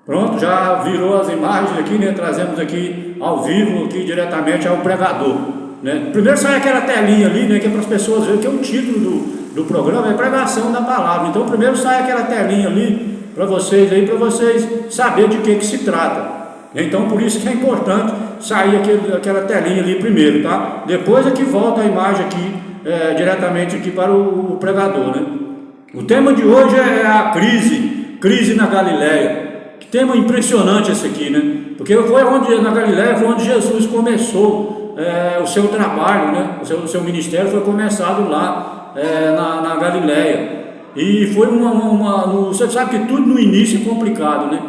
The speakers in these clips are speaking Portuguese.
Pronto, já virou as imagens aqui, né? Trazemos aqui ao vivo, aqui diretamente ao pregador, né? Primeiro sai aquela telinha ali, né? Que é para as pessoas verem que é o título do programa, é pregação da palavra. Então primeiro sai aquela telinha ali para vocês aí, para vocês saberem de que se trata. Então por isso que é importante sair aquela telinha ali primeiro, tá? Depois é que volta a imagem aqui, diretamente aqui para o pregador, né? O tema de hoje é a crise na Galileia. Que tema impressionante esse aqui, né? Porque na Galileia foi onde Jesus começou o seu trabalho, né? O seu ministério foi começado lá na Galileia. E foi você sabe que tudo no início é complicado, né?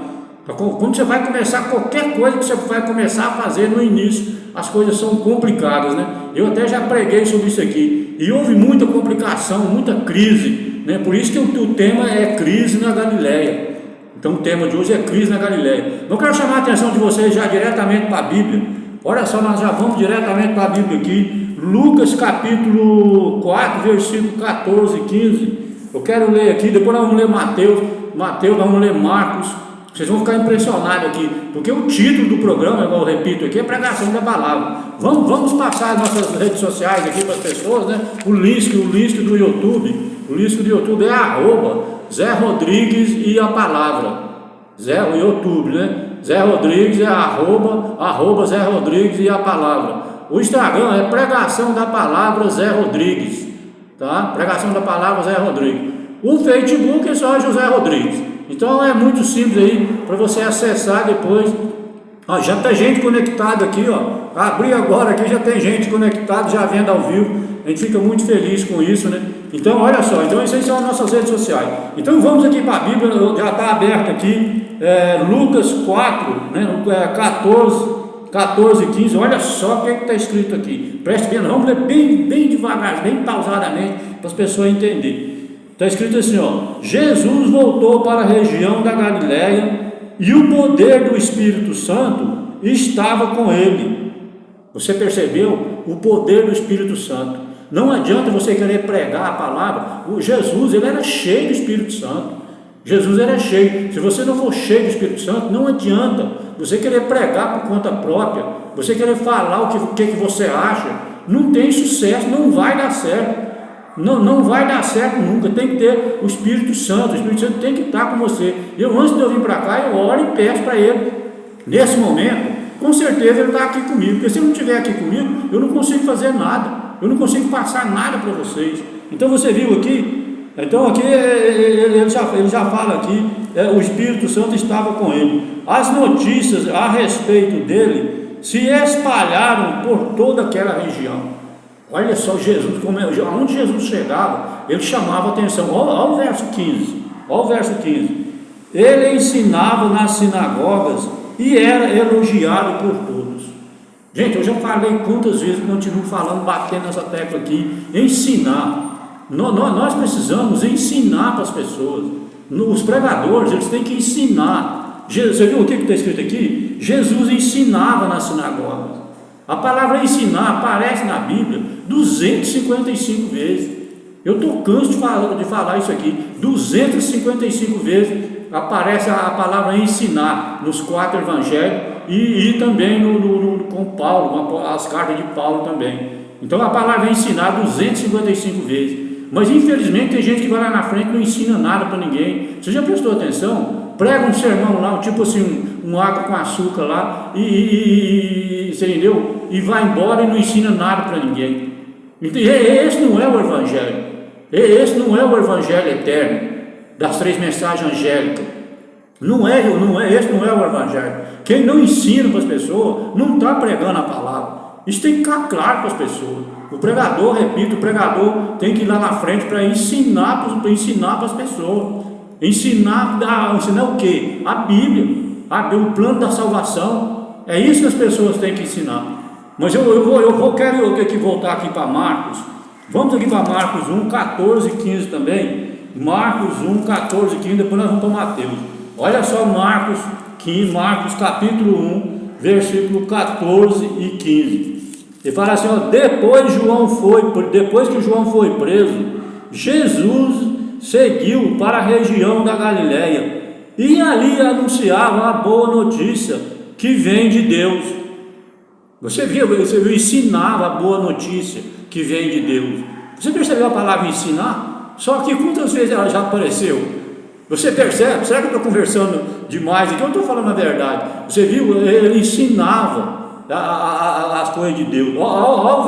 Quando você vai começar qualquer coisa que você vai começar a fazer no início, as coisas são complicadas, né? Eu até já preguei sobre isso aqui. E houve muita complicação, muita crise, né? Por isso que o tema é crise na Galileia. Então o tema de hoje é crise na Galileia. Eu quero chamar a atenção de vocês já diretamente para a Bíblia. Olha só, nós já vamos diretamente para a Bíblia aqui. Lucas capítulo 4, versículo 14 e 15. Eu quero ler aqui, depois nós vamos ler Mateus, nós vamos ler Marcos. Vocês vão ficar impressionados aqui, porque o título do programa, igual eu repito aqui, é pregação da palavra. Vamos passar as nossas redes sociais aqui para as pessoas, né? O link do YouTube. O link do YouTube é @Zé Rodrigues e a palavra. O YouTube, né? Zé Rodrigues é arroba Zé Rodrigues e a palavra. O Instagram é pregação da palavra Zé Rodrigues, tá? Pregação da palavra Zé Rodrigues. O Facebook é só José Rodrigues. Então é muito simples aí para você acessar depois. Já tem gente conectada aqui, ó. Abri agora aqui, já tem gente conectada, já vendo ao vivo. A gente fica muito feliz com isso, né? Então olha só, então essas são as nossas redes sociais. Então vamos aqui para a Bíblia, já está aberto aqui, Lucas 4, né? 14 e 15. Olha só o que está escrito aqui. Preste bem, vamos ler bem devagar, bem pausadamente, para as pessoas entenderem. Está escrito assim, ó: Jesus voltou para a região da Galileia e o poder do Espírito Santo estava com ele. Você percebeu? O poder do Espírito Santo. Não adianta você querer pregar a palavra. Jesus, ele era cheio do Espírito Santo. Jesus era cheio. Se você não for cheio do Espírito Santo, não adianta você querer pregar por conta própria, você querer falar o que você acha. Não tem sucesso, não vai dar certo. Não vai dar certo nunca. Tem que ter o Espírito Santo. O Espírito Santo tem que estar com você. Antes de eu vir para cá, eu oro e peço para ele. Nesse momento, com certeza ele está aqui comigo. Porque se ele não estiver aqui comigo, eu não consigo fazer nada. Eu não consigo passar nada para vocês. Então você viu aqui? Então aqui ele já fala aqui, o Espírito Santo estava com ele. As notícias a respeito dele se espalharam por toda aquela região. Olha só Jesus, onde Jesus chegava, ele chamava atenção. Olha o verso 15. Olha o verso 15. Ele ensinava nas sinagogas e era elogiado por todos. Gente, eu já falei quantas vezes, continuo falando, batendo nessa tecla aqui. Ensinar. Nós precisamos ensinar para as pessoas. Os pregadores, eles têm que ensinar. Você viu o que está escrito aqui? Jesus ensinava nas sinagogas. A palavra ensinar aparece na Bíblia 255 vezes. Eu estou canso de falar isso aqui. 255 vezes aparece a palavra ensinar nos 4 evangelhos e também com Paulo, as cartas de Paulo também. Então a palavra ensinar 255 vezes. Mas infelizmente tem gente que vai lá na frente e não ensina nada para ninguém. Você já prestou atenção? Prega um sermão lá, tipo assim, um água com açúcar lá, você entendeu? E vai embora e não ensina nada para ninguém. Esse não é o Evangelho. Esse não é o Evangelho eterno, das 3 mensagens angélicas. Esse não é o Evangelho. Quem não ensina para as pessoas, não está pregando a palavra. Isso tem que ficar claro para as pessoas. O pregador tem que ir lá na frente para ensinar para as pessoas. Ensinar o quê? A Bíblia, o plano da salvação. É isso que as pessoas têm que ensinar. Mas quero aqui voltar aqui para Marcos. Vamos aqui para Marcos 1, 14 e 15 também. Marcos 1, 14 e 15, depois nós vamos para Mateus. Olha só Marcos capítulo 1, versículo 14 e 15. Ele fala assim, ó: depois que João foi preso, Jesus seguiu para a região da Galileia e ali anunciava a boa notícia que vem de Deus. Você viu, ensinava a boa notícia que vem de Deus. Você percebeu a palavra ensinar? Só que quantas vezes ela já apareceu? Você percebe? Será que eu estou conversando demais aqui? Eu estou falando a verdade. Você viu? Ele ensinava as coisas de Deus. Olha o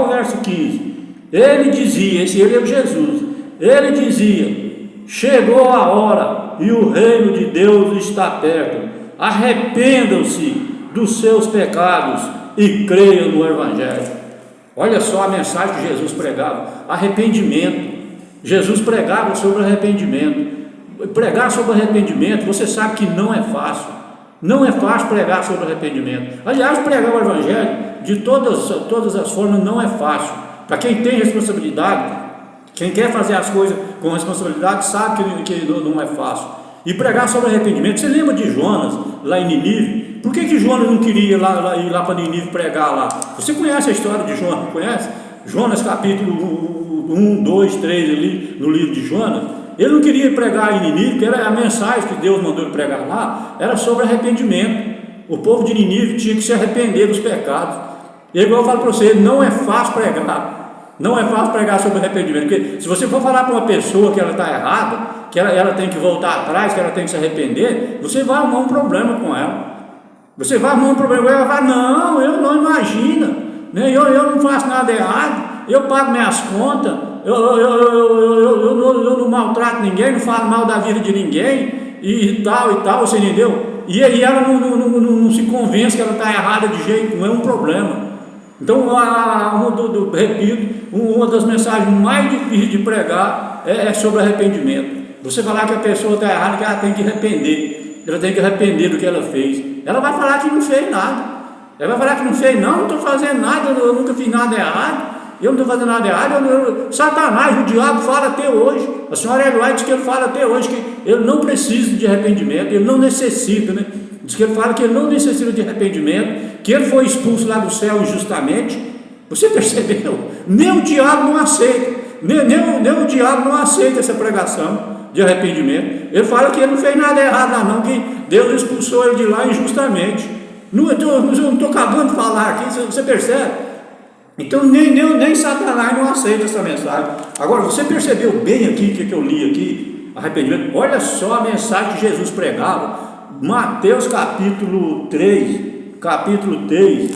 verso 15. Ele dizia, ele é Jesus. Ele dizia: chegou a hora e o reino de Deus está perto. Arrependam-se dos seus pecados e creiam no Evangelho. Olha só a mensagem que Jesus pregava: arrependimento. Jesus pregava sobre arrependimento. Pregar sobre arrependimento, você sabe que não é fácil. Não é fácil pregar sobre arrependimento. Aliás, pregar o Evangelho de todas as formas não é fácil. Para quem tem responsabilidade, quem quer fazer as coisas com responsabilidade, sabe que não é fácil. E pregar sobre arrependimento. Você lembra de Jonas, lá em Ninive? Por que Jonas não queria ir lá para Ninive pregar lá? Você conhece a história de Jonas, não conhece? Jonas capítulo 1, 2, 3 ali no livro de Jonas. Ele não queria pregar em Ninive, porque era a mensagem que Deus mandou ele pregar lá, era sobre arrependimento. O povo de Ninive tinha que se arrepender dos pecados. E igual eu falo para você, não é fácil pregar. Não é fácil pregar sobre arrependimento, porque se você for falar para uma pessoa que ela está errada, que ela tem que voltar atrás, que ela tem que se arrepender, você vai arrumar um problema com ela. Você vai arrumar um problema, ela vai: não, eu não, imagina, né? eu não faço nada errado, eu pago minhas contas, eu não maltrato ninguém, não falo mal da vida de ninguém, e tal, você entendeu? E aí ela não se convence que ela está errada de jeito, não é um problema. Então, repito, uma das mensagens mais difíceis de pregar é sobre arrependimento. Você falar que a pessoa está errada, que ela tem que arrepender, ela tem que arrepender do que ela fez. Ela vai falar que não fez nada, ela vai falar que não fez, não estou fazendo nada, eu nunca fiz nada errado, eu não estou fazendo nada errado. Satanás, o diabo, fala até hoje, a senhora Eloy diz que ele fala até hoje que ele não precisa de arrependimento, ele não necessita, né? Diz que ele fala que ele não necessita de arrependimento, que ele foi expulso lá do céu injustamente. Você percebeu? Nem o diabo não aceita, nem o diabo não aceita essa pregação de arrependimento. Ele fala que ele não fez nada errado lá não, que Deus expulsou ele de lá injustamente. Não estou acabando de falar aqui, você percebe? Então nem Satanás não aceita essa mensagem. Agora, você percebeu bem aqui o que eu li aqui, arrependimento? Olha só a mensagem que Jesus pregava. Mateus capítulo 3,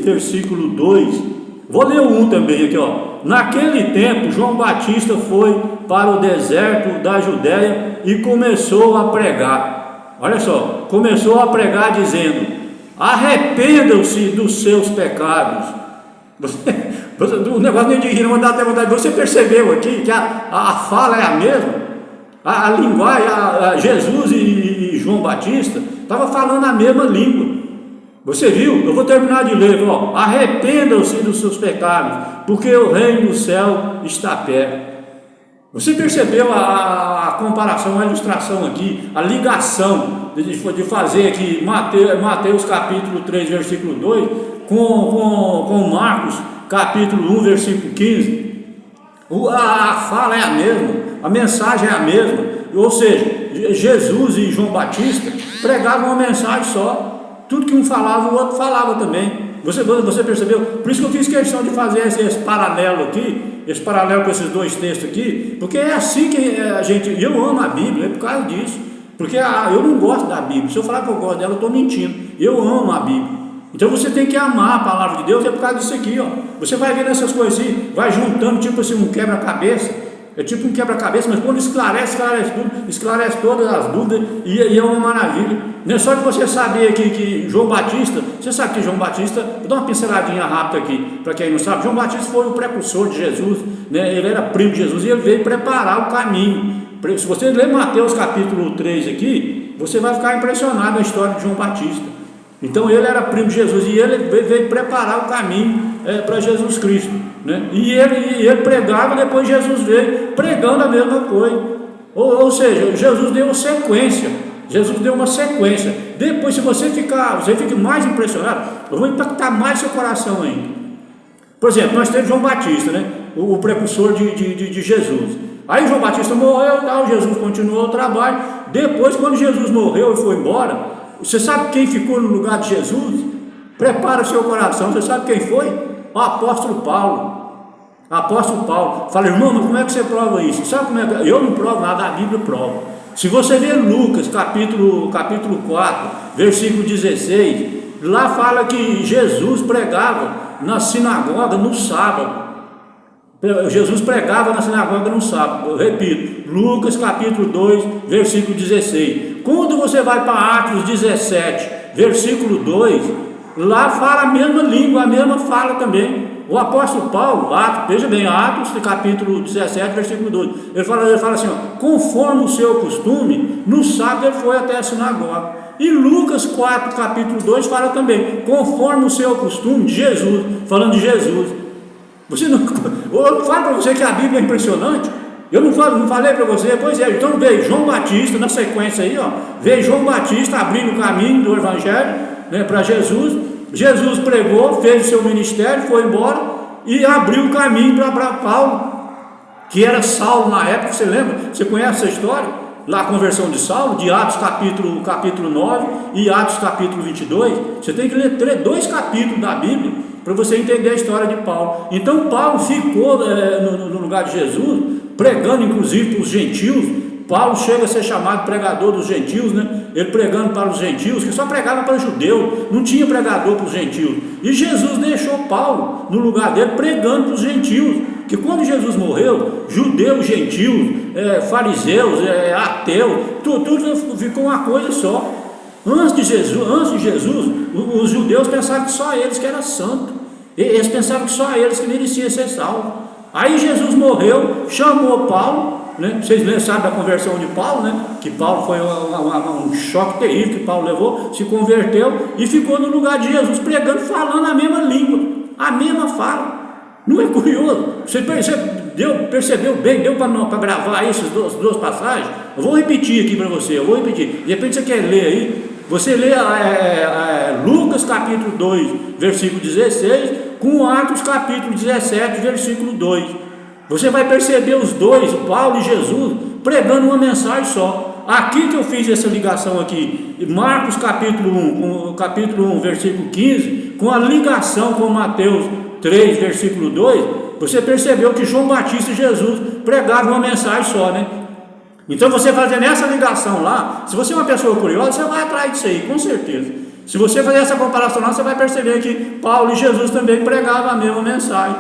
versículo 2. Vou ler o 1 também aqui, ó. Naquele tempo, João Batista foi para o deserto da Judéia e começou a pregar. Olha só, começou a pregar dizendo: arrependam-se dos seus pecados. O negócio nem de rir, não dá até vontade. Você percebeu aqui que a fala é a mesma? A linguagem, Jesus e João Batista estavam falando a mesma língua. Você viu? Eu vou terminar de ler, ó. Arrependam-se dos seus pecados, porque o reino do céu está perto. Você percebeu a comparação, a ilustração aqui, a ligação de fazer aqui Mateus capítulo 3, versículo 2 com Marcos capítulo 1, versículo 15. A fala é a mesma, a mensagem é a mesma. Ou seja, Jesus e João Batista pregavam uma mensagem só. Tudo que um falava, o outro falava também. Você percebeu? Por isso que eu fiz questão de fazer esse paralelo aqui, esse paralelo com esses dois textos aqui, porque é assim que a gente... Eu amo a Bíblia, é por causa disso. Porque eu não gosto da Bíblia. Se eu falar que eu gosto dela, eu estou mentindo. Eu amo a Bíblia. Então você tem que amar a palavra de Deus, é por causa disso aqui, ó. Você vai vendo essas coisas assim, vai juntando, tipo assim, um quebra-cabeça. É tipo um quebra-cabeça, mas quando esclarece tudo, esclarece todas as dúvidas, e é uma maravilha. Não é só de você saber que João Batista, você sabe que João Batista, vou dar uma pinceladinha rápida aqui, para quem não sabe. João Batista foi o precursor de Jesus, né? Ele era primo de Jesus e ele veio preparar o caminho. Se você ler Mateus capítulo 3 aqui, você vai ficar impressionado com a história de João Batista. Então ele era primo de Jesus e ele veio preparar o caminho para Jesus Cristo, né? E ele pregava, depois Jesus veio pregando a mesma coisa. Ou seja, Jesus deu uma sequência. Depois, se você fica mais impressionado, eu vou impactar mais seu coração ainda. Por exemplo, nós temos João Batista, né? O precursor de Jesus. Aí João Batista morreu, tal, Jesus continuou o trabalho. Depois, quando Jesus morreu e foi embora, você sabe quem ficou no lugar de Jesus? Prepara o seu coração, você sabe quem foi? O apóstolo Paulo. Apóstolo Paulo. Fala, irmão, mas como é que você prova isso? Sabe como é que... Eu não provo nada, a Bíblia prova. Se você ver Lucas, capítulo 4, versículo 16, lá fala que Jesus pregava na sinagoga no sábado. Jesus pregava na sinagoga no sábado. Eu repito, Lucas capítulo 2, versículo 16. Quando você vai para Atos 17, versículo 2, lá fala a mesma língua, a mesma fala também. O apóstolo Paulo, veja bem, Atos capítulo 17, versículo 2, ele fala assim, ó, conforme o seu costume, no sábado ele foi até a sinagoga. E Lucas 4, capítulo 2 fala também, conforme o seu costume, de Jesus, falando de Jesus. Você não, eu falo para você que a Bíblia é impressionante. Eu não falei para você, pois é, então veio João Batista, na sequência aí, ó, veio João Batista abrindo o caminho do Evangelho, né, para Jesus. Jesus pregou, fez o seu ministério, foi embora e abriu o caminho para Paulo, que era Saulo na época. Você lembra? Você conhece essa história? Lá a conversão de Saulo, de Atos capítulo 9 e Atos capítulo 22. Você tem que ler 2 capítulos da Bíblia para você entender a história de Paulo. Então Paulo ficou no lugar de Jesus, pregando inclusive para os gentios. Paulo chega a ser chamado pregador dos gentios, né? Ele pregando para os gentios, que só pregava para os judeus, não tinha pregador para os gentios. E Jesus deixou Paulo no lugar dele pregando para os gentios, que quando Jesus morreu, judeus, gentios, fariseus, ateus, tudo ficou uma coisa só. Antes de Jesus, os judeus pensavam que só eles que eram santos, eles pensavam que só eles que mereciam ser salvos. Aí Jesus morreu, chamou Paulo, né? Vocês sabem da conversão de Paulo, né? Que Paulo foi um choque terrível que Paulo levou, se converteu e ficou no lugar de Jesus pregando, falando a mesma língua, a mesma fala. Não é curioso? Você percebeu bem? Deu para gravar essas duas passagens? Eu vou repetir aqui para você, de repente você quer ler aí, você lê Lucas capítulo 2, versículo 16, com Atos capítulo 17, versículo 2. Você vai perceber os dois, Paulo e Jesus, pregando uma mensagem só. Aqui que eu fiz essa ligação aqui, Marcos capítulo 1, versículo 15, com a ligação com Mateus 3, versículo 2, você percebeu que João Batista e Jesus pregavam uma mensagem só, né? Então você fazendo essa ligação lá, se você é uma pessoa curiosa, você vai atrás disso aí, com certeza. Se você fazer essa comparação lá, você vai perceber que Paulo e Jesus também pregavam a mesma mensagem.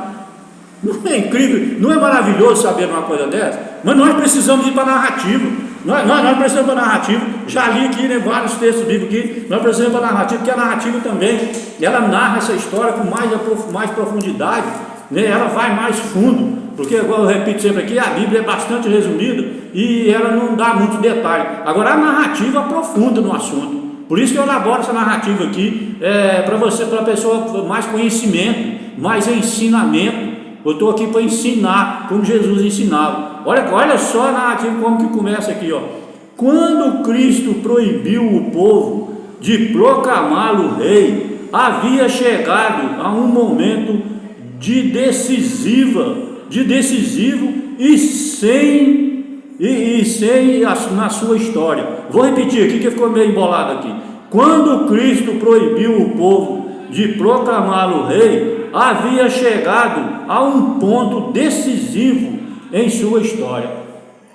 Não é incrível, não é maravilhoso saber uma coisa dessa? Mas nós precisamos ir para a narrativa. Nós precisamos para a narrativa. Já li aqui, né, vários textos bíblicos aqui. Nós precisamos para a narrativa, porque a narrativa também, ela narra essa história com mais profundidade, né? Ela vai mais fundo, porque, igual eu repito sempre aqui, a Bíblia é bastante resumida e ela não dá muito detalhe. Agora a narrativa aprofunda no assunto. Por isso que eu elaboro essa narrativa aqui, para a pessoa mais conhecimento, mais ensinamento. Eu estou aqui para ensinar como Jesus ensinava. Olha só a narrativa como que começa aqui, ó. Quando Cristo proibiu o povo de proclamá-lo rei, havia chegado a um momento decisivo na sua história. Vou repetir aqui que ficou meio embolado aqui. Quando Cristo proibiu o povo de proclamá-lo rei, havia chegado a um ponto decisivo em sua história.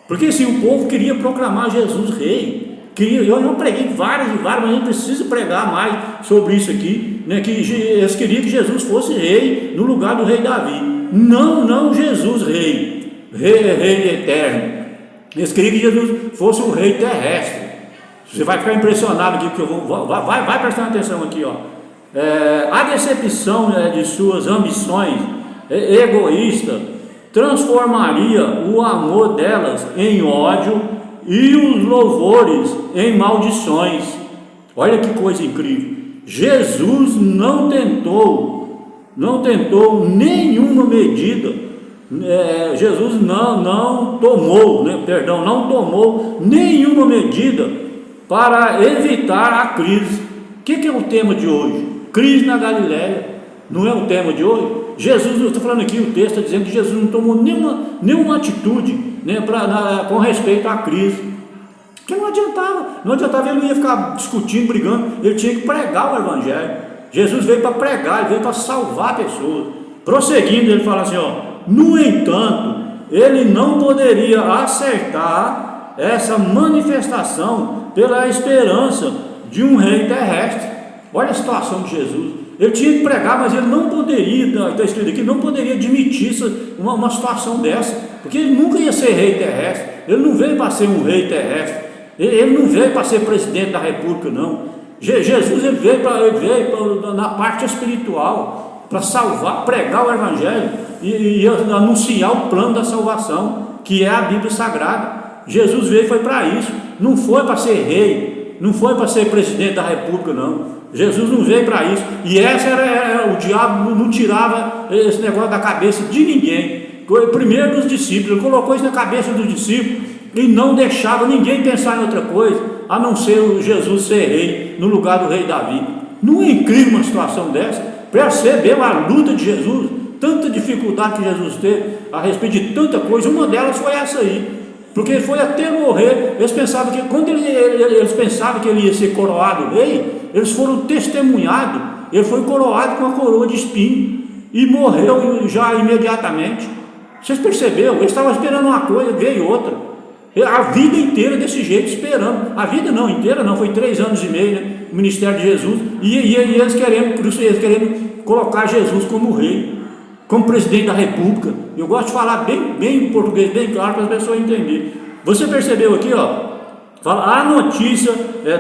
Porque se o povo queria proclamar Jesus rei, eu não preguei várias, mas a gente precisa pregar mais sobre isso aqui, né? Que eles queriam que Jesus fosse rei no lugar do rei Davi. Não Jesus rei eterno. Eles queriam que Jesus fosse o rei terrestre. Você vai ficar impressionado aqui, porque vai prestando atenção aqui, ó. A decepção, né, de suas ambições egoístas transformaria o amor delas em ódio e os louvores em maldições. Olha que coisa incrível. Jesus não tentou nenhuma medida. Jesus não tomou nenhuma medida para evitar a crise. O que é o tema de hoje? Crise na Galileia. Não é o tema de hoje? Jesus, eu estou falando aqui, o texto está dizendo que Jesus não tomou nenhuma atitude, né, com respeito à crise, porque não adiantava, ele não ia ficar discutindo, brigando, ele tinha que pregar o Evangelho. Jesus veio para pregar, ele veio para salvar pessoas. Prosseguindo, ele fala assim, no entanto, ele não poderia acertar essa manifestação pela esperança de um rei terrestre. Olha a situação de Jesus. Ele tinha que pregar, mas ele não poderia, está escrito aqui, não poderia admitir uma situação dessa, porque ele nunca ia ser rei terrestre. Ele não veio para ser um rei terrestre, ele não veio para ser presidente da república, não. Jesus ele veio na parte espiritual, para salvar, pregar o Evangelho e anunciar o plano da salvação, que é a Bíblia Sagrada. Jesus veio foi para isso, não foi para ser rei, não foi para ser presidente da república, não. Jesus não veio para isso, e o diabo não tirava esse negócio da cabeça de ninguém. Primeiro dos discípulos, ele colocou isso na cabeça dos discípulos e não deixava ninguém pensar em outra coisa, a não ser o Jesus ser rei, no lugar do rei Davi. Não é incrível uma situação dessa? Percebeu a luta de Jesus, tanta dificuldade que Jesus teve a respeito de tanta coisa, uma delas foi essa aí. Porque ele foi até morrer. Eles pensavam que quando eles pensavam que ele ia ser coroado rei, eles foram testemunhados. Ele foi coroado com a coroa de espinho e morreu já imediatamente. Vocês perceberam? Eles estavam esperando uma coisa, veio outra. A vida inteira desse jeito, esperando. A vida não inteira, não, foi 3 anos e meio, né, o ministério de Jesus. E eles querendo colocar Jesus como rei, como presidente da república. Eu gosto de falar bem em português, bem claro, para as pessoas entenderem. Você percebeu aqui, fala, a notícia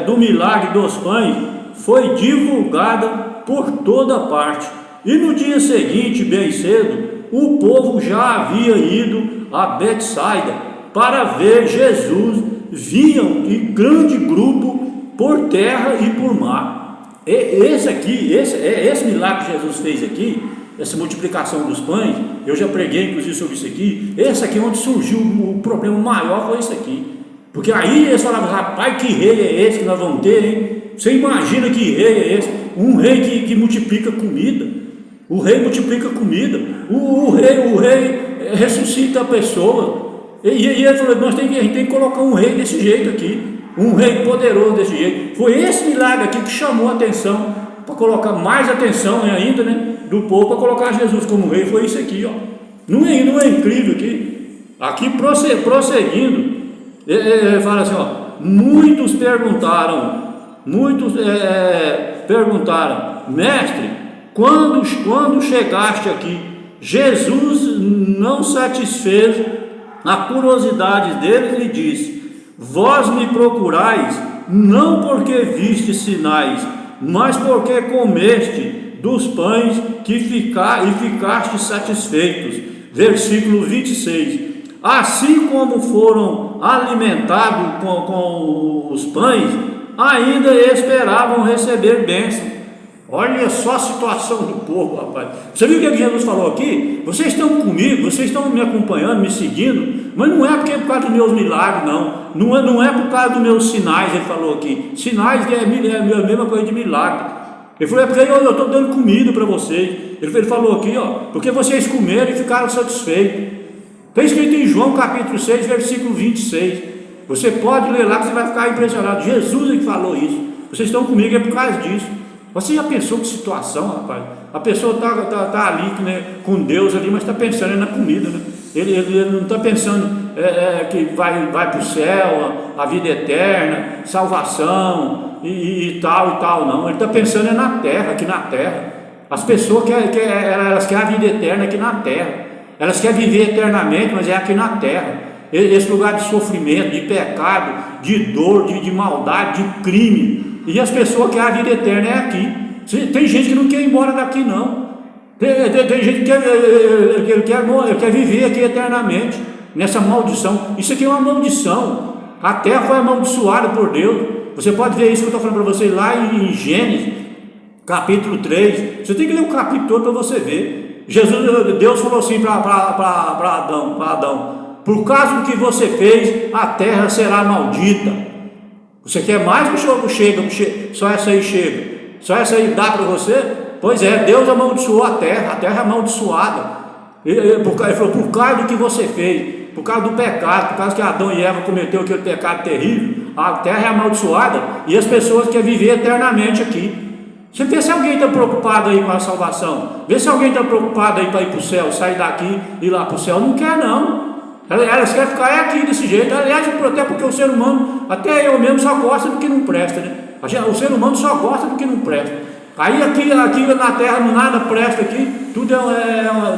do milagre dos pães foi divulgada por toda parte, e no dia seguinte, bem cedo, o povo já havia ido a Betsaida para ver Jesus. Vinham em grande grupo por terra e por mar. Esse milagre que Jesus fez aqui, essa multiplicação dos pães, eu já preguei inclusive sobre isso aqui. Esse aqui é onde surgiu o problema maior, foi isso aqui. Porque aí eles falavam, rapaz, que rei é esse que nós vamos ter, hein? Você imagina que rei é esse? Um rei que multiplica comida. O rei multiplica comida. O rei ressuscita a pessoa. E ele falou, a gente tem que colocar um rei desse jeito aqui, um rei poderoso desse jeito. Foi esse milagre aqui que chamou a atenção, para colocar mais atenção ainda, né, do povo, para colocar Jesus como rei. Foi isso aqui, não é incrível aqui prosseguindo, ele fala assim, muitos perguntaram, mestre, quando chegaste aqui? Jesus não satisfez a curiosidade deles e disse, vós me procurais não porque viste sinais, mas porque comeste dos pães e ficaste satisfeitos. Versículo 26. Assim como foram alimentados com os pães, ainda esperavam receber bênção. Olha só a situação do povo, rapaz. Você viu o que Jesus falou aqui? Vocês estão comigo, vocês estão me acompanhando, me seguindo, mas não é porque é por causa dos meus milagres, não. Não é por causa dos meus sinais, ele falou aqui. Sinais é a mesma coisa de milagre. Ele falou, é porque eu estou dando comida para vocês. Ele falou aqui, porque vocês comeram e ficaram satisfeitos. Está escrito em João capítulo 6, versículo 26. Você pode ler lá que você vai ficar impressionado. Jesus é que falou isso. Vocês estão comigo é por causa disso. Você já pensou que situação, rapaz? A pessoa está ali, né, com Deus ali, mas está pensando na comida, né? Ele não está pensando que vai para o céu, a vida eterna, salvação e tal, não. Ele está pensando na terra, aqui na terra. As pessoas elas querem a vida eterna aqui na terra. Elas querem viver eternamente, mas é aqui na terra. Esse lugar de sofrimento, de pecado, de dor, de maldade, de crime. E as pessoas querem a vida eterna é aqui. Tem gente que não quer ir embora daqui, não. Tem gente que quer viver aqui eternamente, nessa maldição. Isso aqui é uma maldição. A terra foi amaldiçoada por Deus. Você pode ver isso que eu estou falando para vocês lá em Gênesis, capítulo 3. Você tem que ler o capítulo todo para você ver. Deus falou assim para Adão: por causa do que você fez, a terra será maldita. Você quer mais que o chega? Só essa aí chega. Só essa aí dá para você? Pois é, Deus amaldiçoou a terra é amaldiçoada. Ele falou, por causa do que você fez, por causa do pecado, por causa que Adão e Eva cometeu aquele pecado terrível, a terra é amaldiçoada e as pessoas querem viver eternamente aqui. Você vê se alguém está preocupado aí com a salvação, vê se alguém está preocupado aí para ir para o céu, sair daqui e ir lá para o céu. Não quer não. Elas querem ficar aqui desse jeito. Aliás, até porque o ser humano, até eu mesmo, só gosta do que não presta, né? O ser humano só gosta do que não presta. Aí aqui na terra nada presta aqui, tudo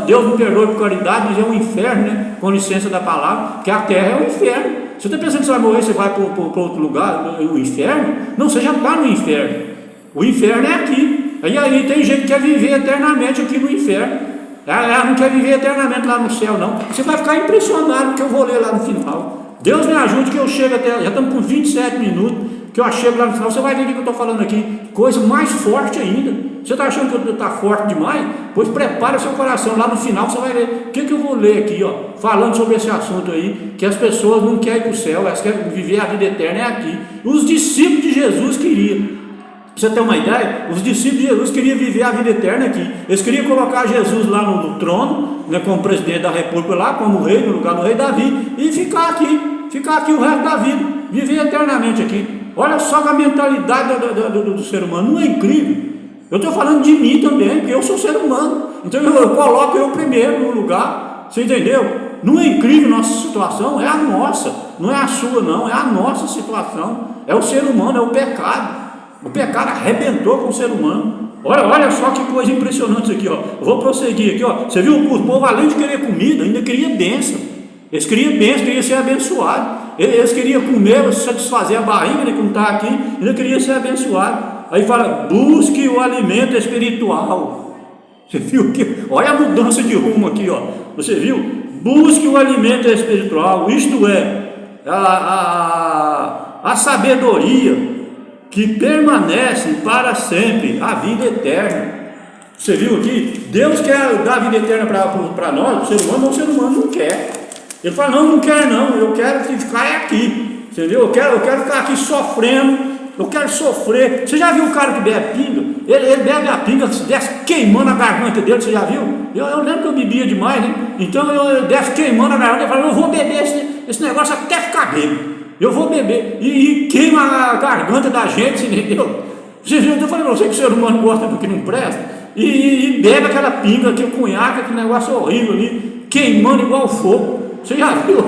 Deus me perdoe por caridade, mas é um inferno, né? Com licença da palavra, porque a terra é um inferno. Você está pensando que você vai morrer, você vai para outro lugar, o inferno? Não, você já está no inferno. O inferno é aqui. Aí tem gente que quer viver eternamente aqui no inferno. Ela não quer viver eternamente lá no céu, não. Você vai ficar impressionado que eu vou ler lá no final. Deus me ajude que eu chego até... Já estamos com 27 minutos, que eu chego lá no final. Você vai ver o que eu estou falando aqui. Coisa mais forte ainda. Você está achando que eu estou forte demais? Pois prepara seu coração. Lá no final você vai ver. O que eu vou ler aqui, ó, falando sobre esse assunto aí, que as pessoas não querem ir para o céu, elas querem viver a vida eterna, é aqui. Os discípulos de Jesus queriam. Pra você ter uma ideia, os discípulos de Jesus queriam viver a vida eterna aqui. Eles queriam colocar Jesus lá no trono, né, como presidente da república lá, como rei, no lugar do rei Davi, e ficar aqui o resto da vida, viver eternamente aqui. Olha só a mentalidade do ser humano, não é incrível? Eu estou falando de mim também, porque eu sou ser humano, então eu coloco eu primeiro no lugar, você entendeu? Não é incrível nossa situação? É a nossa, não é a sua não, é a nossa situação, é o ser humano, é o pecado. O pecado arrebentou com o ser humano. Olha só que coisa impressionante isso aqui, ó. Eu vou prosseguir aqui, ó. Você viu o povo, além de querer comida, ainda queria bênção. Eles queriam bênção, queriam ser abençoados. Eles queriam comer, satisfazer a barriga, né, como está aqui, ainda queriam ser abençoados. Aí fala, busque o alimento espiritual. Você viu que? Olha a mudança de rumo aqui, ó. Você viu? Busque o alimento espiritual, isto é, a sabedoria que permanece para sempre, a vida eterna. Você viu aqui? Deus quer dar a vida eterna para nós, o ser humano não quer. Ele fala, não quer não, eu quero ficar aqui. Você viu? Eu quero ficar aqui sofrendo, eu quero sofrer. Você já viu o cara que bebe pinga? Ele bebe a pinga, desce queimando a garganta dele, você já viu? Eu lembro que eu bebia demais, né? Então eu desce queimando a garganta, eu falo, eu vou beber esse negócio até ficar bêbado. Eu vou beber, e queima a garganta da gente, entendeu? Você viu, eu falei pra você que o ser humano gosta do que não presta, e bebe aquela pinga, aquele cunhaque, aquele negócio horrível ali, queimando igual fogo, você já viu?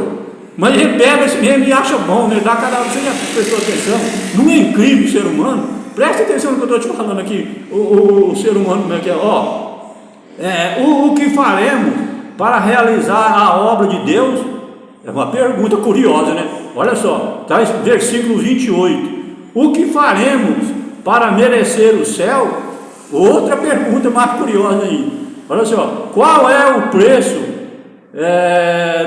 Mas ele bebe esse mesmo e acha bom, né? Dá cada... Você já prestou atenção? Não é incrível o ser humano? Presta atenção no que eu estou te falando aqui, o ser humano, como é que é? Ó, o que faremos para realizar a obra de Deus? É uma pergunta curiosa, né? Olha só, está em versículo 28. O que faremos para merecer o céu? Outra pergunta mais curiosa aí. Olha só, qual é o preço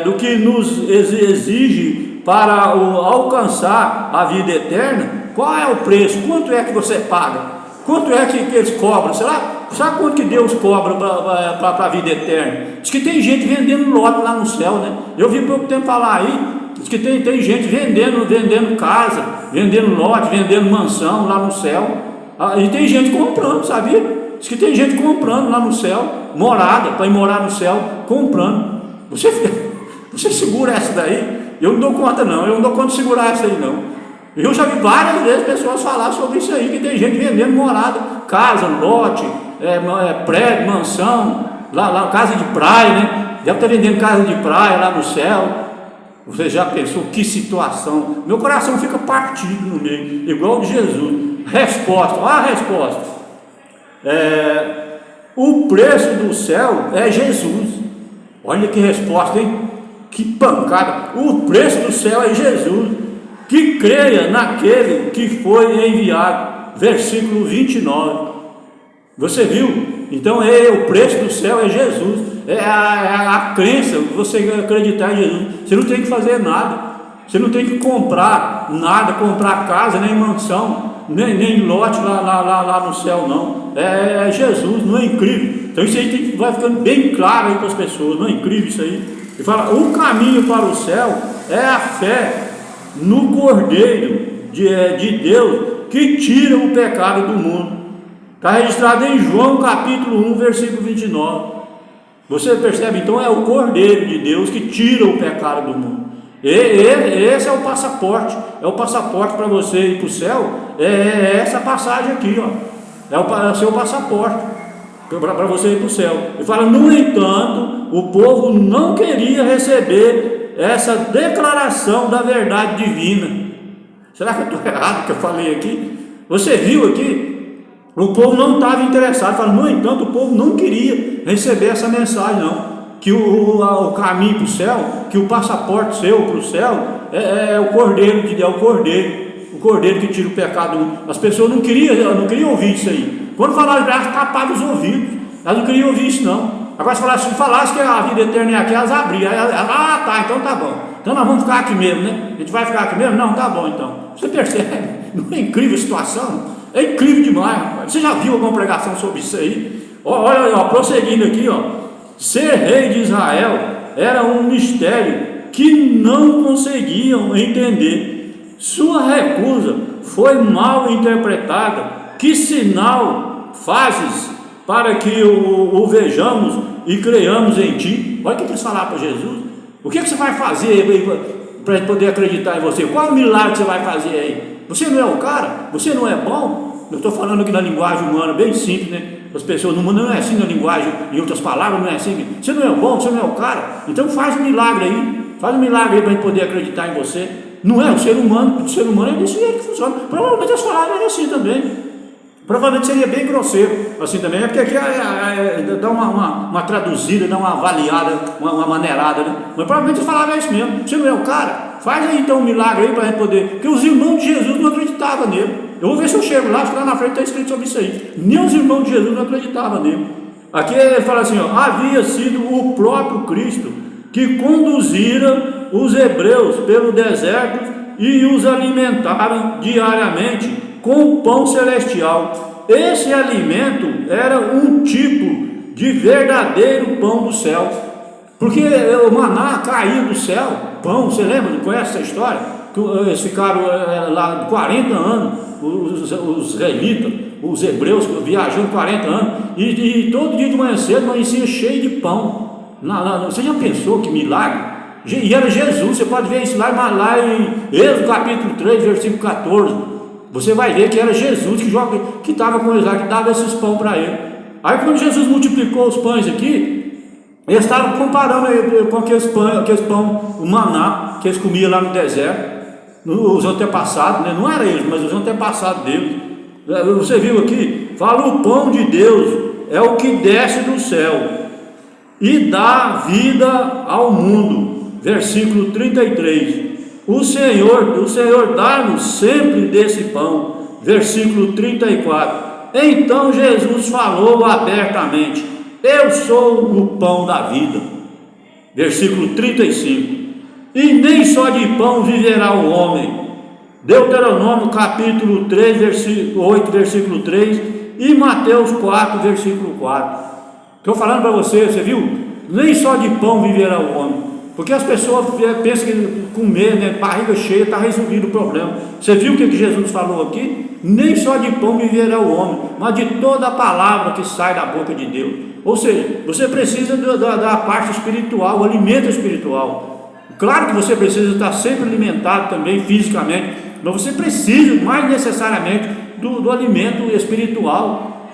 do que nos exige para alcançar a vida eterna? Qual é o preço? Quanto é que você paga? Quanto é que eles cobram? Sabe quanto que Deus cobra para a vida eterna? Diz que tem gente vendendo lote lá no céu, né? Eu vi pouco tempo falar aí. Diz que tem gente vendendo casa, vendendo lote, vendendo mansão lá no céu. E tem gente comprando, sabia? Diz que tem gente comprando lá no céu, morada, para ir morar no céu, comprando. Você segura essa daí? Eu não dou conta não, eu não dou conta de segurar essa aí não. Eu já vi várias vezes pessoas falar sobre isso aí, que tem gente vendendo morada, casa, lote, prédio, mansão, lá casa de praia, né? Deve estar vendendo casa de praia lá no céu. Você já pensou que situação? Meu coração fica partido no meio, igual o de Jesus. Resposta, olha a resposta. O preço do céu é Jesus. Olha que resposta, hein? Que pancada. O preço do céu é Jesus. Que creia naquele que foi enviado. Versículo 29. Você viu? Então o preço do céu é Jesus. É a crença, você acreditar em Jesus. Você não tem que fazer nada. Você não tem que comprar nada, comprar casa, nem mansão, nem lote lá no céu, não. É Jesus, não é incrível? Então isso aí vai ficando bem claro aí para as pessoas, não é incrível isso aí? Ele fala, o caminho para o céu é a fé no Cordeiro de Deus que tira o pecado do mundo. Está registrado em João capítulo 1, versículo 29. Você percebe então, é o Cordeiro de Deus que tira o pecado do mundo. Esse é o passaporte para você ir para o céu. É essa passagem aqui, ó. É o seu passaporte para você ir para o céu. Ele fala: no entanto, o povo não queria receber essa declaração da verdade divina. Será que eu estou errado que eu falei aqui? Você viu aqui? O povo não estava interessado. Fala: no entanto, o povo não queria receber essa mensagem, não. Que o caminho para o céu, que o passaporte seu para o céu é o Cordeiro de Deus, o Cordeiro que tira o pecado do mundo. As pessoas não queriam ouvir isso aí. Quando falaram, elas tapavam os ouvidos. Elas não queriam ouvir isso, não. Agora, se falasse que a vida eterna é aqui, elas abriam. Tá, então tá bom. Então nós vamos ficar aqui mesmo, né? A gente vai ficar aqui mesmo? Não, tá bom então. Você percebe? Não é incrível a situação? É incrível demais, rapaz. Você já viu alguma pregação sobre isso aí? Olha, prosseguindo aqui, ó. Ser rei de Israel era um mistério que não conseguiam entender. Sua recusa foi mal interpretada. Que sinal fazes para que o vejamos e creiamos em ti? Olha o que eles falaram para Jesus. O que você vai fazer para poder acreditar em você? Qual o milagre que você vai fazer aí? Você não é o cara? Você não é bom? Eu estou falando aqui na linguagem humana, bem simples, né? As pessoas não é assim na linguagem, em outras palavras, não é assim. Você não é bom, você não é o cara. Então faz um milagre aí. Faz um milagre aí para a gente poder acreditar em você. Não é o ser humano é desse jeito que funciona. Provavelmente as palavras eram assim também. Provavelmente seria bem grosseiro assim também, porque aqui dá uma traduzida, dá uma avaliada, uma maneirada, né? Mas provavelmente eles falavam isso mesmo. Você não é o cara? Faz aí então um milagre aí para a gente poder. Porque os irmãos de Jesus não acreditavam nele. Eu vou ver se eu chego lá, acho que lá na frente está escrito sobre isso aí. Nem os irmãos de Jesus não acreditavam nele. Aqui ele fala assim, ó: havia sido o próprio Cristo que conduzira os hebreus pelo deserto e os alimentaram diariamente com o pão celestial. Esse alimento era um tipo de verdadeiro pão do céu, porque o maná caía do céu, pão. Você lembra? Conhece essa história? Que eles ficaram lá 40 anos, os israelitas, os hebreus viajando 40 anos, e todo dia de manhã cedo amanhecia cheio de pão. Você já pensou que milagre? E era Jesus. Você pode ver isso lá em Êxodo capítulo 3, versículo 14. Você vai ver que era Jesus que estava com eles lá, que dava esses pão para ele. Aí quando Jesus multiplicou os pães aqui, eles estavam comparando com aqueles pão, o maná que eles comiam lá no deserto, os antepassados, né? Não era eles, mas os antepassados deles. Você viu aqui? Fala: o pão de Deus é o que desce do céu e dá vida ao mundo. Versículo 33. O Senhor dá-nos sempre desse pão. Versículo 34. Então Jesus falou abertamente: eu sou o pão da vida. Versículo 35. E nem só de pão viverá o homem. Deuteronômio capítulo 3, versículo 8, versículo 3, e Mateus 4, versículo 4. Estou falando para você viu? Nem só de pão viverá o homem. Porque as pessoas pensam que comer, né, barriga cheia, está resolvido o problema. Você viu o que Jesus falou aqui? Nem só de pão viverá o homem, mas de toda a palavra que sai da boca de Deus. Ou seja, você precisa da parte espiritual, o alimento espiritual. Claro que você precisa estar sempre alimentado também fisicamente, mas você precisa mais necessariamente do alimento espiritual.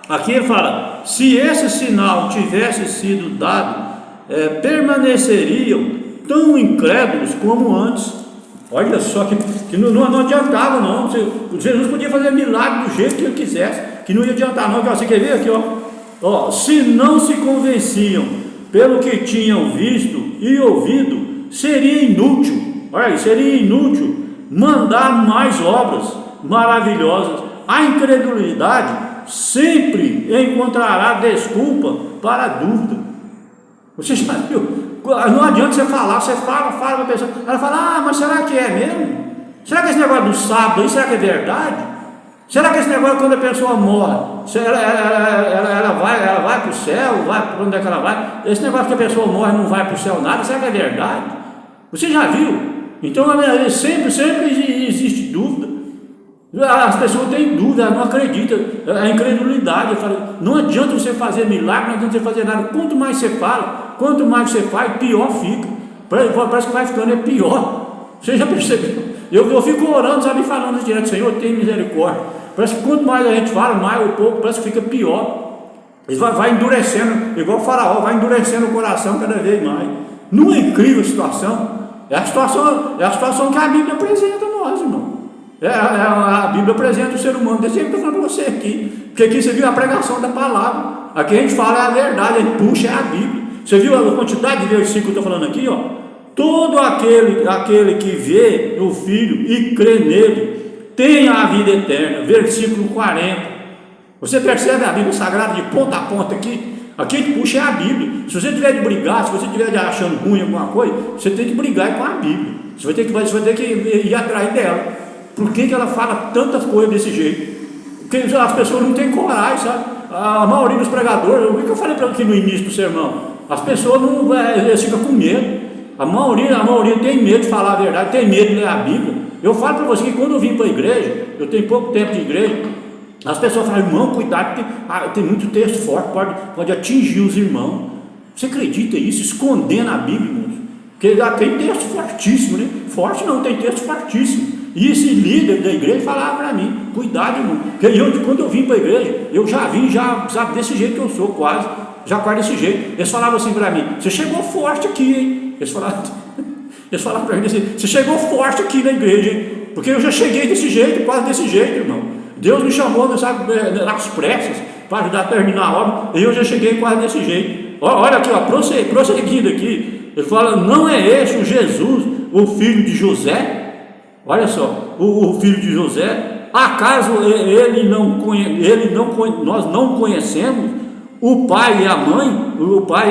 Aqui ele fala: se esse sinal tivesse sido dado, permaneceriam tão incrédulos como antes. Olha só que não adiantava não. Jesus podia fazer milagre do jeito que ele quisesse, que não ia adiantar não. Você quer ver aqui, ó, se não se convenciam pelo que tinham visto e ouvido, seria inútil, mandar mais obras maravilhosas. A incredulidade sempre encontrará desculpa para a dúvida. Você já viu? Não adianta você falar, você fala para a pessoa, ela fala: mas será que é mesmo? Será que esse negócio do sábado aí, será que é verdade? Será que esse negócio, quando a pessoa morre, ela vai para o céu? Para onde é que ela vai? Esse negócio que a pessoa morre não vai para o céu nada, será que é verdade? Você já viu? Então sempre existe dúvida. As pessoas têm dúvida, não acreditam, a incredulidade. Eu falo, não adianta você fazer milagre, não adianta você fazer nada. Quanto mais você fala, quanto mais você faz, pior fica. Parece que vai ficando pior. Você já percebeu? Eu fico orando, sabe, falando direto, Senhor, tem misericórdia. Parece que quanto mais a gente fala, mais o povo parece que fica pior. Ele vai endurecendo, igual o faraó, vai endurecendo o coração cada vez mais. Não é incrível a situação? É a situação que a Bíblia apresenta a nós, irmão. A Bíblia apresenta o ser humano. Desse jeito que eu estou falando para você aqui. Porque aqui você viu a pregação da palavra. Aqui a gente fala a verdade, a gente puxa a Bíblia. Você viu a quantidade de versículos que eu estou falando aqui? Ó? Todo aquele que vê o Filho e crê nele tem a vida eterna. Versículo 40. Você percebe a Bíblia Sagrada de ponta a ponta aqui? Aqui a gente puxa a Bíblia. Se você tiver de brigar, se você tiver de achando ruim alguma coisa, você tem que brigar com a Bíblia. Você vai ter que ir atrás dela. Por que ela fala tantas coisas desse jeito? Porque as pessoas não têm coragem, sabe? A maioria dos pregadores, o que eu falei para aqui no início do sermão? As pessoas não eles ficam com medo. A maioria tem medo de falar a verdade, tem medo de ler a Bíblia. Eu falo para você que quando eu vim para a igreja, eu tenho pouco tempo de igreja, as pessoas falam, irmão, cuidado, porque tem muito texto forte, pode atingir os irmãos. Você acredita nisso? Escondendo a Bíblia, irmãos? Porque já tem texto fortíssimo, né? Forte não, tem texto fortíssimo. E esse líder da igreja falava para mim, cuidado, irmão. Porque quando eu vim para a igreja, eu já vim, sabe, desse jeito que eu sou, quase desse jeito. Eles falavam assim para mim, você chegou forte aqui, hein? Eles falavam para mim assim, você chegou forte aqui na igreja, hein? Porque eu já cheguei desse jeito, quase desse jeito, irmão. Deus me chamou, sabe, nas pressas, para ajudar a terminar a obra, e eu já cheguei quase desse jeito. Olha aqui, ó, prosseguindo aqui, ele fala, não é este o Jesus, o filho de José? Olha só, o filho de José, acaso nós não conhecemos o pai e a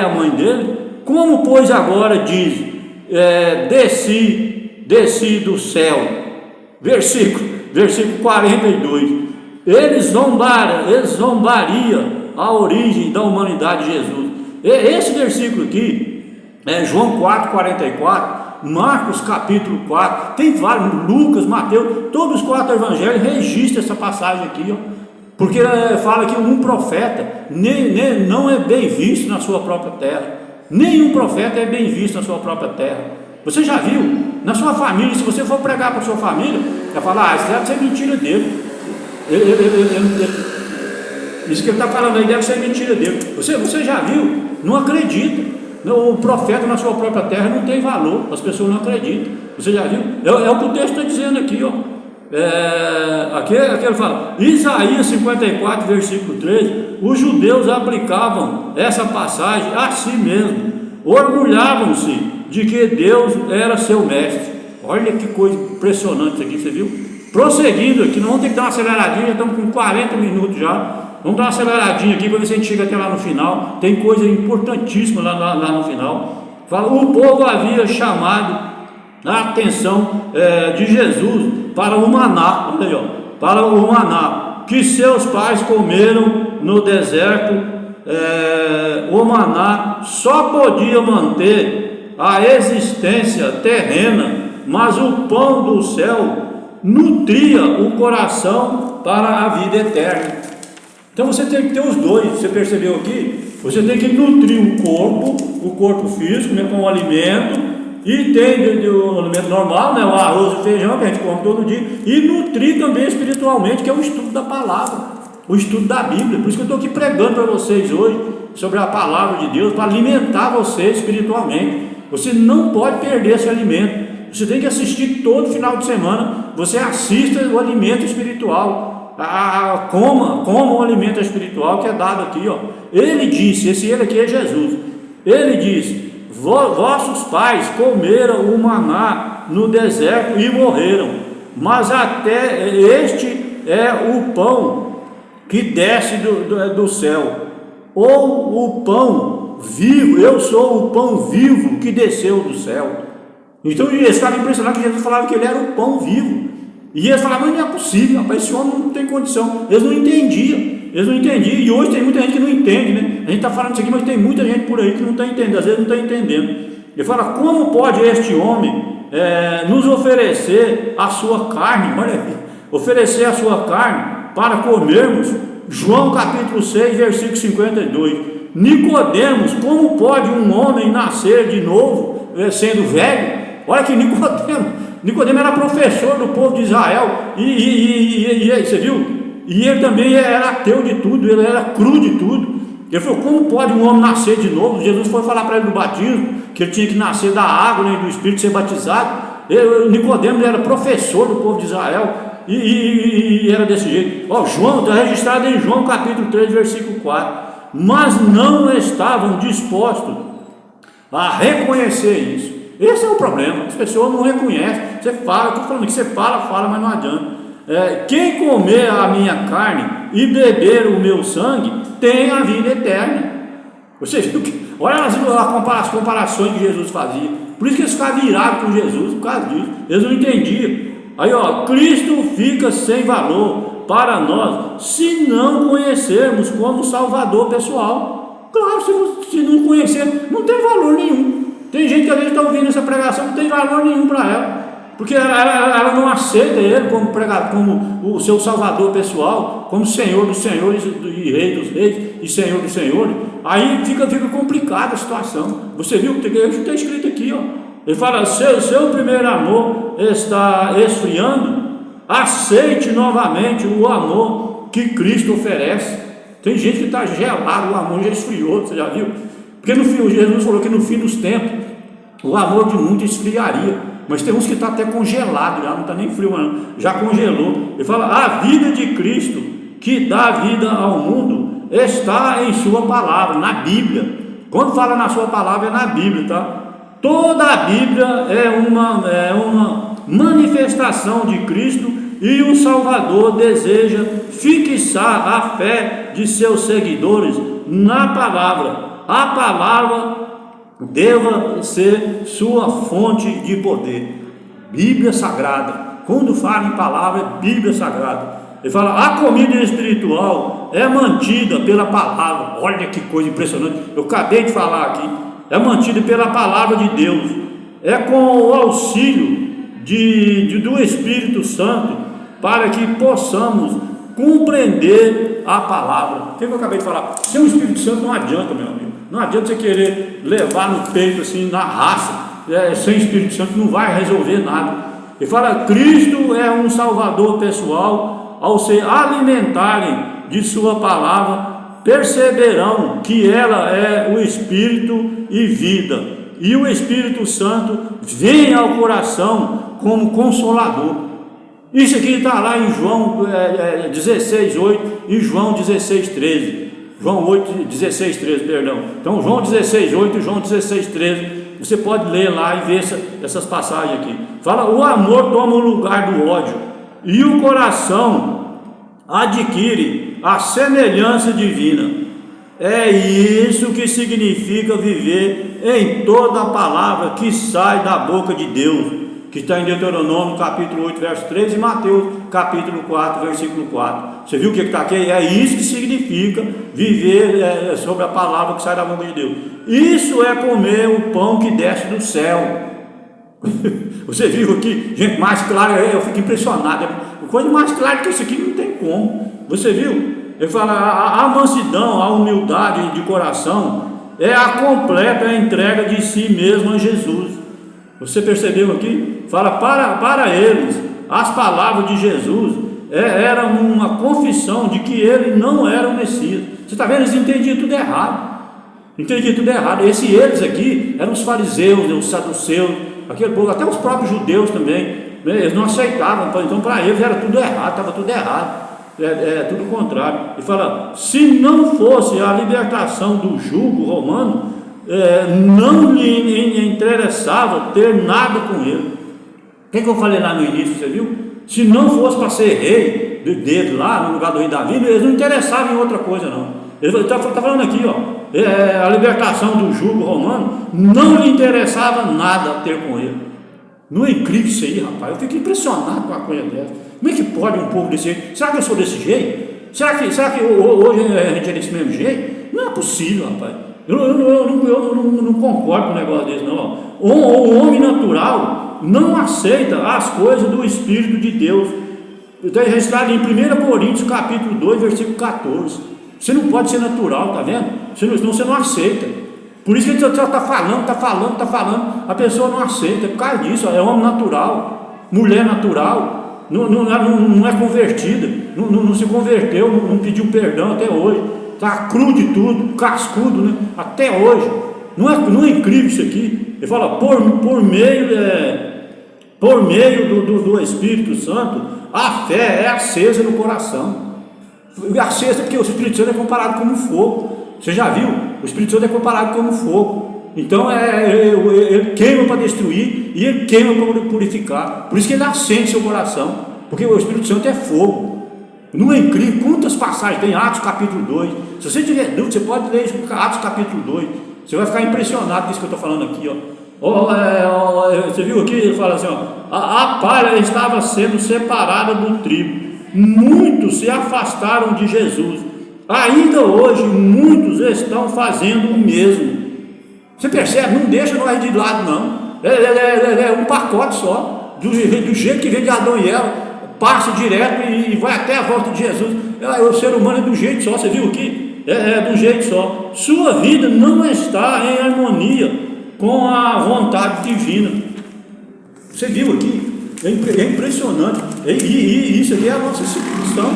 mãe dele? Como, pois, agora diz, desci do céu, versículo 42, eles zombariam a origem da humanidade de Jesus. Esse versículo aqui, João 4,44, Marcos capítulo 4, tem vários, Lucas, Mateus, todos os 4 evangelhos registram essa passagem aqui, ó, porque fala que um profeta não é bem visto na sua própria terra. Nenhum profeta é bem visto na sua própria terra. Você já viu? Na sua família, se você for pregar para a sua família, vai falar, isso deve ser mentira dele. Isso que ele está falando aí deve ser mentira dele. Você já viu? Não acredita. O profeta na sua própria terra não tem valor, as pessoas não acreditam. Você já viu? É o que o texto está dizendo aqui, ó. Aqui ele fala, Isaías 54, versículo 13, os judeus aplicavam essa passagem a si mesmo, orgulhavam-se de que Deus era seu mestre. Olha que coisa impressionante isso aqui, você viu? Prosseguindo aqui, nós vamos ter que dar uma aceleradinha, já estamos com 40 minutos já. Vamos dar uma aceleradinha aqui para ver se a gente chega até lá no final. Tem coisa importantíssima lá no final. Fala, o povo havia chamado a atenção de Jesus para o maná, olha aí, ó, para o maná que seus pais comeram no deserto. O maná só podia manter a existência terrena, mas o pão do céu nutria o coração para a vida eterna. Então você tem que ter os dois, você percebeu aqui? Você tem que nutrir o corpo físico, né, com o alimento, e tem o alimento normal, né, o arroz e feijão que a gente come todo dia, e nutrir também espiritualmente, que é o estudo da palavra, o estudo da Bíblia. Por isso que eu estou aqui pregando para vocês hoje sobre a palavra de Deus, para alimentar vocês espiritualmente. Você não pode perder esse alimento. Você tem que assistir todo final de semana, você assista o alimento espiritual. Coma o alimento espiritual que é dado aqui, ó. Ele disse, ele aqui é Jesus. Ele disse, vossos pais comeram o maná no deserto e morreram, mas até este é o pão que desce do céu, ou o pão vivo. Eu sou o pão vivo que desceu do céu. Então eles ficavam impressionados que Jesus falava que ele era o pão vivo. E eles falavam, mas não é possível, rapaz, esse homem não tem condição. Eles não entendiam. E hoje tem muita gente que não entende, né? A gente está falando isso aqui, mas tem muita gente por aí que não está entendendo, às vezes não está entendendo. Ele fala, como pode este homem nos oferecer a sua carne? Olha, oferecer a sua carne para comermos. João capítulo 6, versículo 52. Nicodemos, como pode um homem nascer de novo, sendo velho? Olha que Nicodemo era professor do povo de Israel, e você viu? E ele também era ateu de tudo, ele era cru de tudo. Ele falou, como pode um homem nascer de novo? Jesus foi falar para ele do batismo, que ele tinha que nascer da água, né, do Espírito, ser batizado. Nicodemo era professor do povo de Israel, e era desse jeito. João, está registrado em João capítulo 3, versículo 4. Mas não estavam dispostos a reconhecer isso. Esse é o problema, as pessoas não reconhecem. Você fala, estou falando que você fala, mas não adianta. Quem comer a minha carne e beber o meu sangue tem a vida eterna. Você viu que, olha as comparações que Jesus fazia. Por isso que eles ficavam virados com Jesus, por causa disso. Eles não entendiam. Aí Cristo fica sem valor para nós se não conhecermos como Salvador pessoal. Claro, se não conhecer, não tem valor nenhum. Tem gente que às vezes está ouvindo essa pregação, não tem valor nenhum para ela, porque ela não aceita ele como pregador, como o seu Salvador pessoal, como Senhor dos senhores e Rei dos reis e Senhor dos senhores. Aí fica complicada a situação. Você viu que está escrito aqui, ele fala, seu primeiro amor está esfriando, aceite novamente o amor que Cristo oferece. Tem gente que está gelado, o amor já esfriou, você já viu? Porque Jesus falou que no fim dos tempos o amor de muitos esfriaria, mas tem uns que está até congelado, já não está nem frio, mas já congelou. Ele fala, a vida de Cristo que dá vida ao mundo está em sua palavra, na Bíblia. Quando fala na sua palavra é na Bíblia, tá? Toda a Bíblia é uma manifestação de Cristo, e o Salvador deseja fixar a fé de seus seguidores na palavra. A palavra deva ser sua fonte de poder. Bíblia Sagrada. Quando fala em palavra, é Bíblia Sagrada. Ele fala, a comida espiritual é mantida pela palavra. Olha que coisa impressionante. Eu acabei de falar aqui. É mantida pela palavra de Deus. É com o auxílio do Espírito Santo, para que possamos compreender a palavra. O que eu acabei de falar? Sem o Espírito Santo não adianta, meu amigo. Não adianta você querer levar no peito assim, na raça. Sem Espírito Santo não vai resolver nada. Ele fala, Cristo é um Salvador pessoal. Ao se alimentarem de sua palavra, perceberão que ela é o Espírito e vida, e o Espírito Santo vem ao coração como consolador. Isso aqui está lá em João 16:8 e João 16:13. João 16:13, perdão. Então João 16:8 e João 16:13, você pode ler lá e ver essas passagens aqui. Fala, o amor toma o lugar do ódio, e o coração adquire a semelhança divina. É isso que significa viver em toda a palavra que sai da boca de Deus, que está em Deuteronômio capítulo 8, verso 3, e Mateus capítulo 4, versículo 4. Você viu o que está aqui? É isso que significa viver sobre a palavra que sai da boca de Deus. Isso é comer o pão que desce do céu. Você viu aqui? Gente, mais claro, eu fico impressionado. Coisa mais clara que isso aqui não tem como. Você viu? Ele fala, a mansidão, a humildade de coração é a completa entrega de si mesmo a Jesus. Você percebeu aqui? Fala, para eles, as palavras de Jesus eram uma confissão de que ele não era o Messias. Você está vendo? Eles entendiam tudo errado. Eles aqui eram os fariseus, os saduceus, aquele povo, até os próprios judeus também. Eles não aceitavam, então para eles era tudo errado, estava tudo errado. Tudo o contrário. Ele fala, se não fosse a libertação do jugo romano, não lhe interessava ter nada com ele. O que eu falei lá no início, você viu? Se não fosse para ser rei dele lá, no lugar do rei Davi, eles não interessavam em outra coisa não. Ele está falando aqui, a libertação do jugo romano, não lhe interessava nada ter com ele. Não é incrível isso aí, rapaz? Eu fico impressionado com uma coisa dessa. Como é que pode um povo desse jeito? Será que eu sou desse jeito? Será que hoje a gente é desse mesmo jeito? Não é possível, rapaz. Eu não concordo com um negócio desse, não. O homem natural não aceita as coisas do Espírito de Deus. Está registrado em 1 Coríntios capítulo 2, versículo 14. Você não pode ser natural, tá vendo? Senão você não aceita. Por isso que ele está falando, a pessoa não aceita, é por causa disso, é homem natural, mulher natural, não é convertida, não se converteu, não pediu perdão até hoje, está cru de tudo, cascudo, né? Até hoje. Não é incrível isso aqui? Ele fala, por meio do Espírito Santo, a fé é acesa no coração. Acesa porque o Espírito Santo é comparado como fogo. Você já viu? O Espírito Santo é comparado como fogo. Então ele queima para destruir e ele queima para purificar. Por isso que ele acende seu coração, porque o Espírito Santo é fogo. Não é incrível? Quantas passagens tem? Atos capítulo 2. Se você tiver dúvida, você pode ler Atos capítulo 2. Você vai ficar impressionado com isso que eu estou falando aqui, você viu aqui? Ele fala assim, a palha estava sendo separada do trigo. Muitos se afastaram de Jesus. Ainda hoje muitos estão fazendo o mesmo. Você percebe? Não deixa nós de lado, não. É um pacote só. Do jeito que vem de Adão e Eva, passa direto e vai até a volta de Jesus. O ser humano é do jeito só. Você viu aqui? É do jeito só. Sua vida não está em harmonia com a vontade divina. Você viu aqui? É impressionante. E isso aqui é a nossa situação,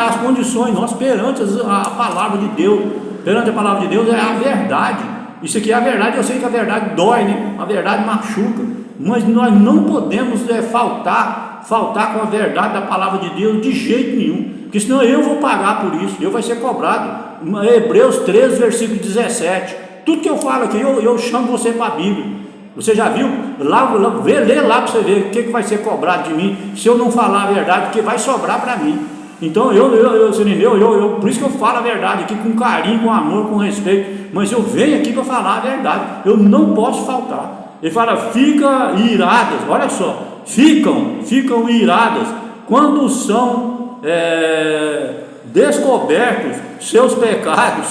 as condições nossas perante a palavra de Deus. Perante a palavra de Deus é a verdade. Isso aqui é a verdade. Eu sei que a verdade dói, né? A verdade machuca, mas nós não podemos faltar com a verdade da palavra de Deus de jeito nenhum, porque senão eu vou pagar por isso, eu vou ser cobrado. Hebreus 13, versículo 17. Tudo que eu falo aqui, eu chamo você para a Bíblia. Você já viu? Lê lá para você ver o que vai ser cobrado de mim se eu não falar a verdade, porque vai sobrar para mim. Então você entendeu? Por isso que eu falo a verdade aqui com carinho, com amor, com respeito. Mas eu venho aqui para falar a verdade. Eu não posso faltar. Ele fala, fica iradas, olha só, ficam iradas quando são descobertos seus pecados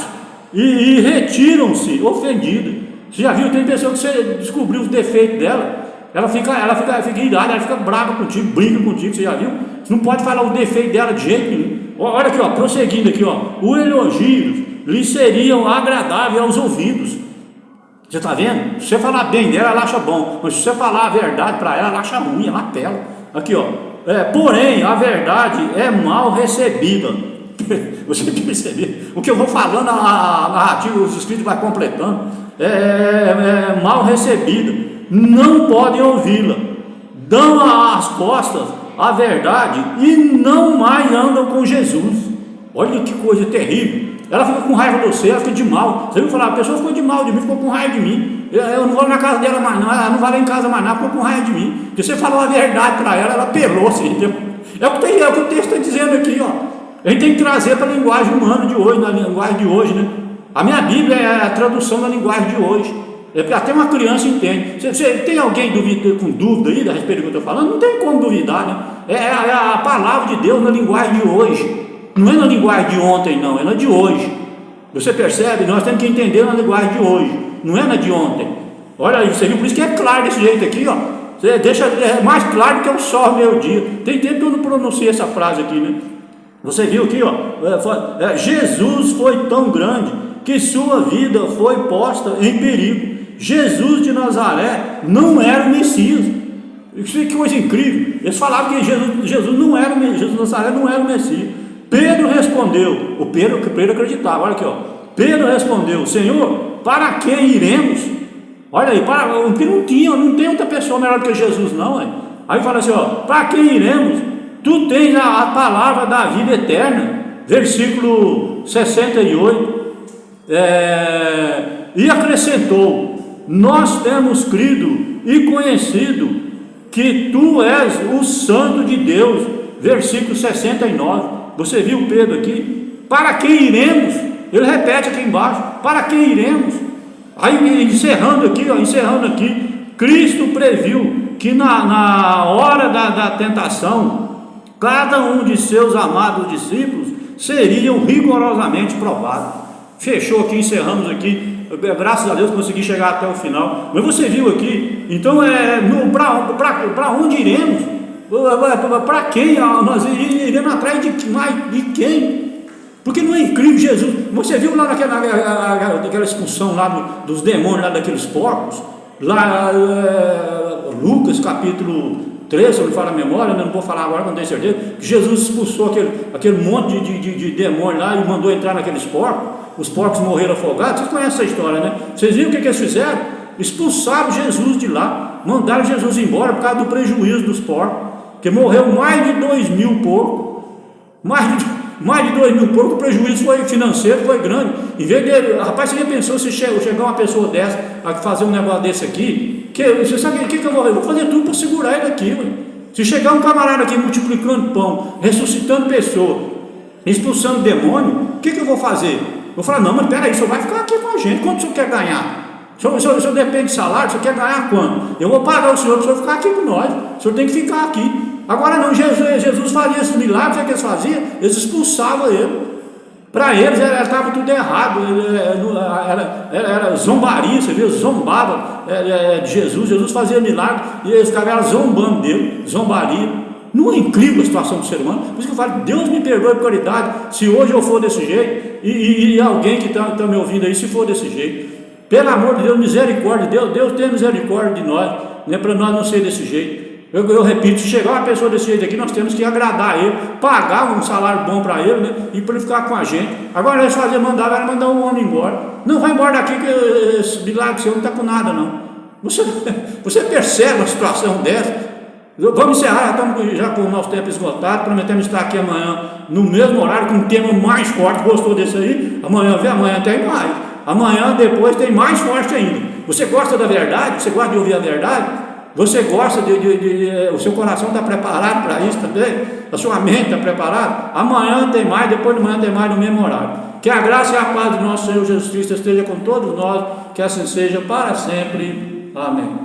e retiram-se ofendidos. Você já viu? Tem pessoa que você descobriu os defeitos dela, ela fica irada, ela fica brava contigo, briga contigo. Você já viu? Você não pode falar o defeito dela de jeito nenhum. Olha aqui, prosseguindo aqui, o elogio lhe seriam agradáveis aos ouvidos. Você está vendo? Se você falar bem dela, ela acha bom, mas se você falar a verdade para ela, ela acha ruim, ela apela. Aqui, porém, a verdade é mal recebida. Você percebeu? O que eu vou falando, a narrativa, os escritos vai completando. Mal recebida, não podem ouvi-la, dão as costas à verdade e não mais andam com Jesus. Olha que coisa terrível. Ela fica com raiva de você, ela fica de mal. Você viu falar, a pessoa ficou de mal de mim, ficou com raiva de mim. Eu não vou na casa dela mais não, ela não vai lá em casa mais não, ficou com raiva de mim. Porque você falou a verdade para ela, ela pelou assim. É o que o texto está dizendo aqui, A gente tem que trazer para a linguagem humana de hoje, na linguagem de hoje, né? A minha Bíblia é a tradução da linguagem de hoje. Até uma criança entende. Você tem alguém com dúvida aí a respeito do que eu estou falando? Não tem como duvidar, né? É a palavra de Deus na linguagem de hoje. Não é na linguagem de ontem, não, é na de hoje. Você percebe? Nós temos que entender na linguagem de hoje, não é na de ontem. Olha isso, por isso que é claro desse jeito aqui, Você deixa mais claro que o sol ao meio-dia. Tem tempo que eu não pronunciei essa frase aqui, né? Você viu aqui, Jesus foi tão grande que sua vida foi posta em perigo. Jesus de Nazaré não era o Messias. Que coisa incrível. Eles falavam que Jesus não era o Messias, Jesus de Nazaré não era o Messias. Pedro respondeu, Pedro acreditava, olha aqui, Pedro respondeu, Senhor, para quem iremos? Olha aí, porque não tem outra pessoa melhor que Jesus, não. Aí fala assim, para quem iremos? Tu tens a palavra da vida eterna, versículo 68, e acrescentou, nós temos crido e conhecido que tu és o Santo de Deus, versículo 69, você viu Pedro aqui? Para quem iremos? Ele repete aqui embaixo, para quem iremos? Aí encerrando aqui, Cristo previu que na hora da tentação, cada um de seus amados discípulos seriam rigorosamente provados. Fechou aqui, encerramos aqui, graças a Deus consegui chegar até o final. Mas você viu aqui, então para onde iremos? Para quem nós iremos atrás de quem? Porque não é incrível Jesus? Você viu lá naquela expulsão lá dos demônios, lá daqueles porcos? Lá, Lucas capítulo 3, se eu não falo a memória, não vou falar agora, não tenho certeza, que Jesus expulsou aquele monte de demônio lá e mandou entrar naqueles porcos. Os porcos morreram afogados. Vocês conhecem essa história, né? Vocês viram o que eles fizeram? Expulsaram Jesus de lá, mandaram Jesus embora por causa do prejuízo dos porcos, que morreu mais de 2.000 porcos, mais de 2.000 porcos. O prejuízo foi financeiro, foi grande. Em vez de, rapaz, você já pensou se chegar uma pessoa dessa a fazer um negócio desse aqui? Você sabe o que eu vou fazer? Tudo para segurar ele aqui, ué. Se chegar um camarada aqui multiplicando pão, ressuscitando pessoa, expulsando demônio, o que eu vou fazer? Eu vou falar, não, mas peraí, o senhor vai ficar aqui com a gente. Quanto o senhor quer ganhar? O senhor depende de salário, o senhor quer ganhar quanto? Eu vou pagar o senhor para o senhor ficar aqui com nós. O senhor tem que ficar aqui. Agora não, Jesus fazia esses milagres, o que eles faziam? Eles expulsavam ele. Para eles estava tudo errado, era zombaria, você viu? Zombava de Jesus. Jesus fazia milagre e eles ficavam zombando dele, zombaria. Não é incrível a situação do ser humano? Por isso que eu falo, Deus me perdoe por caridade, se hoje eu for desse jeito, e alguém que está me ouvindo aí, se for desse jeito. Pelo amor de Deus, misericórdia, Deus tem misericórdia de nós, né, para nós não ser desse jeito. Eu repito, se chegar uma pessoa desse jeito aqui, nós temos que agradar ele, pagar um salário bom para ele, né, e para ele ficar com a gente. Agora eles faziam, vai mandar um homem embora. Não, vai embora daqui que esse milagre seu não está com nada não. Você percebe uma situação dessa? Vamos encerrar, estamos já com o nosso tempo esgotado. Prometemos estar aqui amanhã no mesmo horário, com um tema mais forte. Gostou desse aí? Amanhã tem mais. Amanhã depois tem mais forte ainda. Você gosta da verdade? Você gosta de ouvir a verdade? Você gosta o seu coração está preparado para isso também? A sua mente está preparada? Amanhã tem mais, depois de amanhã tem mais no mesmo horário. Que a graça e a paz do nosso Senhor Jesus Cristo esteja com todos nós, que assim seja para sempre. Amém.